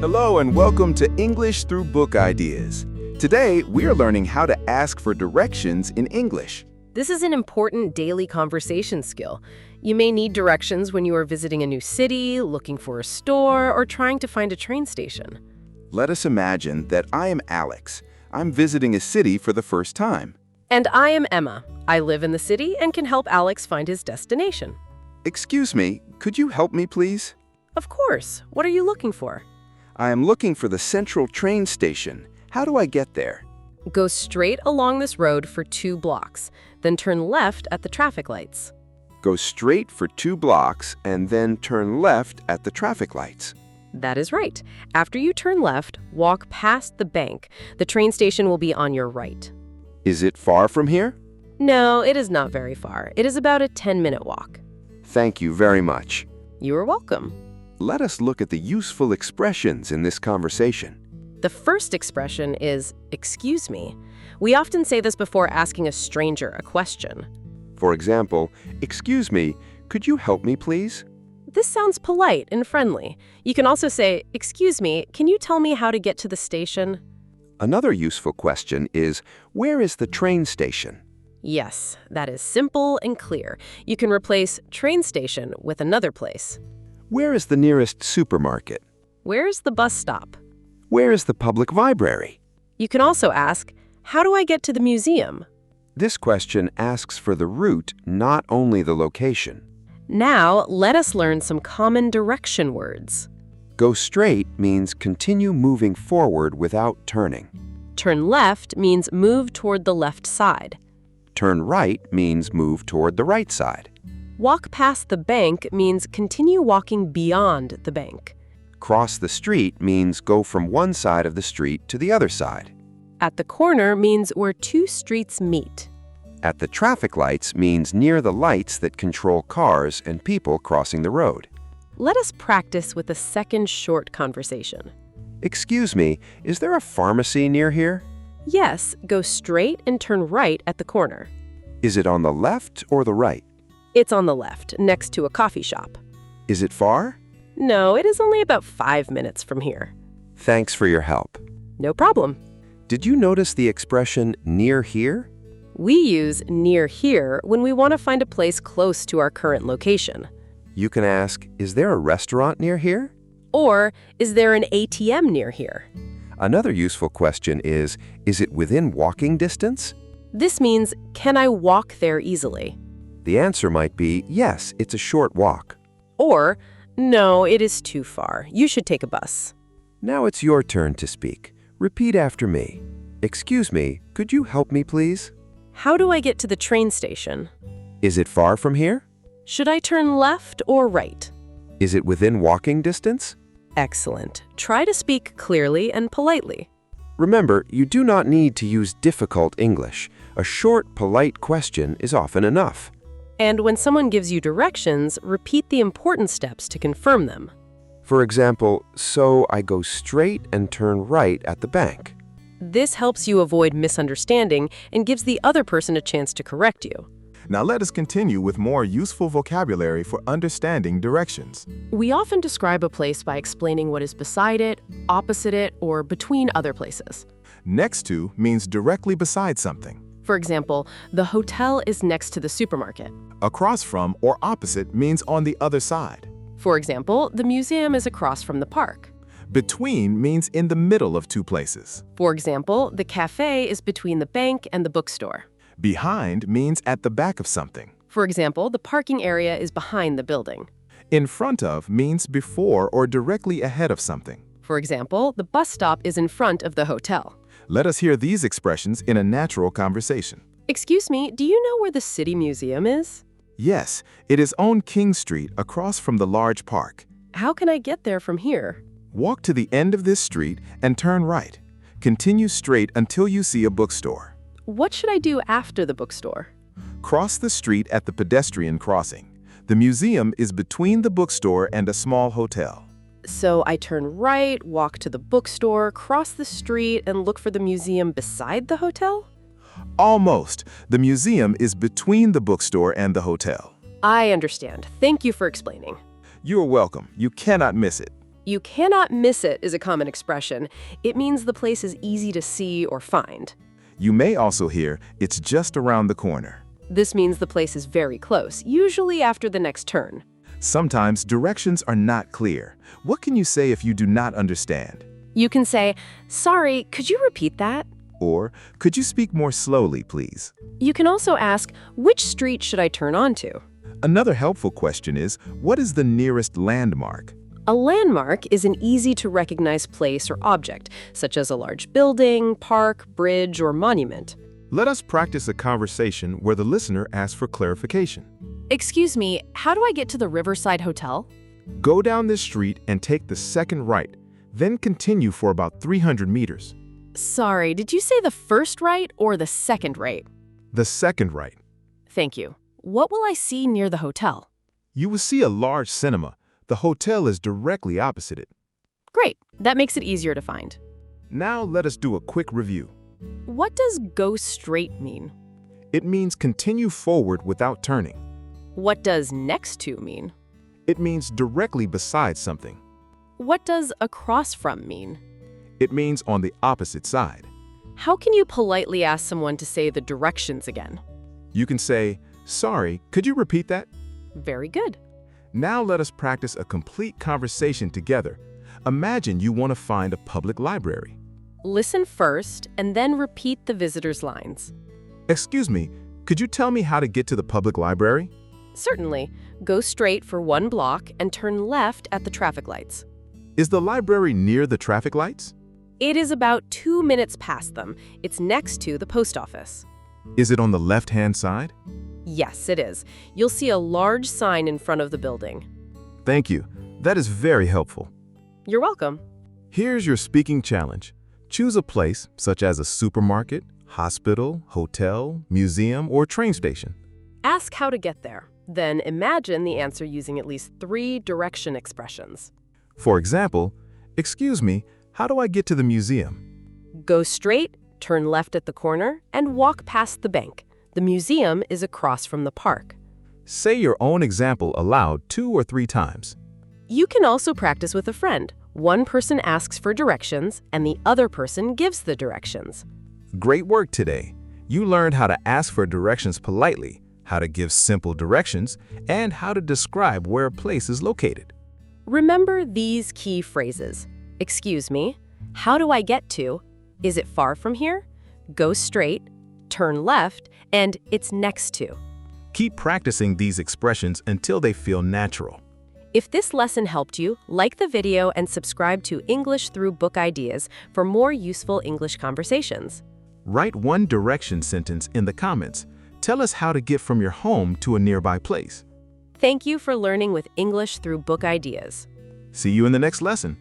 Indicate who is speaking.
Speaker 1: Hello and welcome to English Through Book Ideas. Today, we are learning how to ask for directions in English.
Speaker 2: This is an important daily conversation skill. You may need directions when you are visiting a new city, looking for a store, or trying to find a train station.
Speaker 1: Let us imagine that I am Alex. I'm visiting a city for the first time.
Speaker 2: And I am Emma. I live in the city and can help Alex find his destination.
Speaker 1: Excuse me, could you help me, please?
Speaker 2: Of course. What are you looking for?
Speaker 1: I am looking for the central train station. How do I get there?
Speaker 2: Go straight along this road for 2 blocks, then turn left at the traffic lights.
Speaker 1: Go straight for 2 blocks and then turn left at the traffic lights.
Speaker 2: That is right. After you turn left, walk past the bank. The train station will be on your right.
Speaker 1: Is it far from here?
Speaker 2: No, it is not very far. It is about a 10-minute walk.
Speaker 1: Thank you very much.
Speaker 2: You are welcome.
Speaker 1: Let us look at the useful expressions in this conversation.
Speaker 2: The first expression is, excuse me. We often say this before asking a stranger a question.
Speaker 1: For example, excuse me, could you help me, please?
Speaker 2: This sounds polite and friendly. You can also say, excuse me, can you tell me how to get to the station?
Speaker 1: Another useful question is, where is the train station?
Speaker 2: Yes, that is simple and clear. You can replace train station with another place.
Speaker 1: Where is the nearest supermarket?
Speaker 2: Where is the bus stop?
Speaker 1: Where is the public library?
Speaker 2: You can also ask, how do I get to the museum?
Speaker 1: This question asks for the route, not only the location.
Speaker 2: Now, let us learn some common direction words.
Speaker 1: Go straight means continue moving forward without turning.
Speaker 2: Turn left means move toward the left side.
Speaker 1: Turn right means move toward the right side.
Speaker 2: Walk past the bank means continue walking beyond the bank.
Speaker 1: Cross the street means go from one side of the street to the other side.
Speaker 2: At the corner means where 2 streets meet.
Speaker 1: At the traffic lights means near the lights that control cars and people crossing the road.
Speaker 2: Let us practice with a second short conversation.
Speaker 1: Excuse me, is there a pharmacy near here?
Speaker 2: Yes, go straight and turn right at the corner.
Speaker 1: Is it on the left or the right?
Speaker 2: It's on the left, next to a coffee shop.
Speaker 1: Is it far?
Speaker 2: No, it is only about 5 minutes from here.
Speaker 1: Thanks for your help.
Speaker 2: No problem.
Speaker 1: Did you notice the expression near here?
Speaker 2: We use near here when we want to find a place close to our current location.
Speaker 1: You can ask, is there a restaurant near here?
Speaker 2: Or, is there an ATM near here?
Speaker 1: Another useful question is it within walking distance?
Speaker 2: This means, can I walk there easily?
Speaker 1: The answer might be, yes, it's a short walk.
Speaker 2: Or, no, it is too far. You should take a bus.
Speaker 1: Now it's your turn to speak. Repeat after me. Excuse me, could you help me, please?
Speaker 2: How do I get to the train station?
Speaker 1: Is it far from here?
Speaker 2: Should I turn left or right?
Speaker 1: Is it within walking distance?
Speaker 2: Excellent. Try to speak clearly and politely.
Speaker 1: Remember, you do not need to use difficult English. A short, polite question is often enough.
Speaker 2: And when someone gives you directions, repeat the important steps to confirm them.
Speaker 1: For example, so I go straight and turn right at the bank.
Speaker 2: This helps you avoid misunderstanding and gives the other person a chance to correct you.
Speaker 3: Now let us continue with more useful vocabulary for understanding directions.
Speaker 2: We often describe a place by explaining what is beside it, opposite it, or between other places.
Speaker 3: Next to means directly beside something.
Speaker 2: For example, the hotel is next to the supermarket.
Speaker 3: Across from or opposite means on the other side.
Speaker 2: For example, the museum is across from the park.
Speaker 3: Between means in the middle of 2 places.
Speaker 2: For example, the cafe is between the bank and the bookstore.
Speaker 3: Behind means at the back of something.
Speaker 2: For example, the parking area is behind the building.
Speaker 3: In front of means before or directly ahead of something.
Speaker 2: For example, the bus stop is in front of the hotel.
Speaker 3: Let us hear these expressions in a natural conversation.
Speaker 2: Excuse me, do you know where the city museum is?
Speaker 3: Yes, it is on King Street across from the large park.
Speaker 2: How can I get there from here?
Speaker 3: Walk to the end of this street and turn right. Continue straight until you see a bookstore.
Speaker 2: What should I do after the bookstore?
Speaker 3: Cross the street at the pedestrian crossing. The museum is between the bookstore and a small hotel.
Speaker 2: So I turn right, walk to the bookstore, cross the street, and look for the museum beside the hotel?
Speaker 3: Almost. The museum is between the bookstore and the hotel.
Speaker 2: I understand. Thank you for explaining.
Speaker 3: You're welcome. You cannot miss it.
Speaker 2: You cannot miss it is a common expression. It means the place is easy to see or find.
Speaker 3: You may also hear, "It's just around the corner."
Speaker 2: This means the place is very close, usually after the next turn.
Speaker 3: Sometimes directions are not clear. What can you say if you do not understand?
Speaker 2: You can say, "Sorry, could you repeat that?"
Speaker 3: Or, "Could you speak more slowly, please?"
Speaker 2: You can also ask, "Which street should I turn onto?"
Speaker 3: Another helpful question is, what is the nearest landmark?
Speaker 2: A landmark is an easy-to-recognize place or object, such as a large building, park, bridge, or monument.
Speaker 3: Let us practice a conversation where the listener asks for clarification.
Speaker 2: Excuse me, how do I get to the Riverside Hotel?
Speaker 3: Go down this street and take the second right, then continue for about 300 meters.
Speaker 2: Sorry, did you say the first right or the second right?
Speaker 3: The second right.
Speaker 2: Thank you. What will I see near the hotel?
Speaker 3: You will see a large cinema. The hotel is directly opposite it.
Speaker 2: Great, that makes it easier to find.
Speaker 3: Now let us do a quick review.
Speaker 2: What does go straight mean?
Speaker 3: It means continue forward without turning.
Speaker 2: What does next to mean?
Speaker 3: It means directly beside something.
Speaker 2: What does across from mean?
Speaker 3: It means on the opposite side.
Speaker 2: How can you politely ask someone to say the directions again?
Speaker 3: You can say, "Sorry, could you repeat that?"
Speaker 2: Very good.
Speaker 3: Now let us practice a complete conversation together. Imagine you want to find a public library.
Speaker 2: Listen first and then repeat the visitor's lines.
Speaker 3: "Excuse me, could you tell me how to get to the public library?"
Speaker 2: Certainly. Go straight for 1 block and turn left at the traffic lights.
Speaker 3: Is the library near the traffic lights?
Speaker 2: It is about 2 minutes past them. It's next to the post office.
Speaker 3: Is it on the left-hand side?
Speaker 2: Yes, it is. You'll see a large sign in front of the building.
Speaker 3: Thank you. That is very helpful.
Speaker 2: You're welcome.
Speaker 3: Here's your speaking challenge. Choose a place, such as a supermarket, hospital, hotel, museum, or train station.
Speaker 2: Ask how to get there. Then imagine the answer using at least 3 direction expressions.
Speaker 3: For example, "Excuse me, how do I get to the museum?"
Speaker 2: Go straight, turn left at the corner, and walk past the bank. The museum is across from the park.
Speaker 3: Say your own example aloud 2 or 3 times.
Speaker 2: You can also practice with a friend. One person asks for directions, and the other person gives the directions.
Speaker 3: Great work today. You learned how to ask for directions politely, how to give simple directions, and how to describe where a place is located.
Speaker 2: Remember these key phrases. Excuse me, how do I get to? Is it far from here? Go straight, turn left, and it's next to.
Speaker 3: Keep practicing these expressions until they feel natural.
Speaker 2: If this lesson helped you, like the video and subscribe to English Through Book Ideas for more useful English conversations.
Speaker 3: Write one direction sentence in the comments. Tell us how to get from your home to a nearby place.
Speaker 2: Thank you for learning with English Through Book Ideas.
Speaker 3: See you in the next lesson.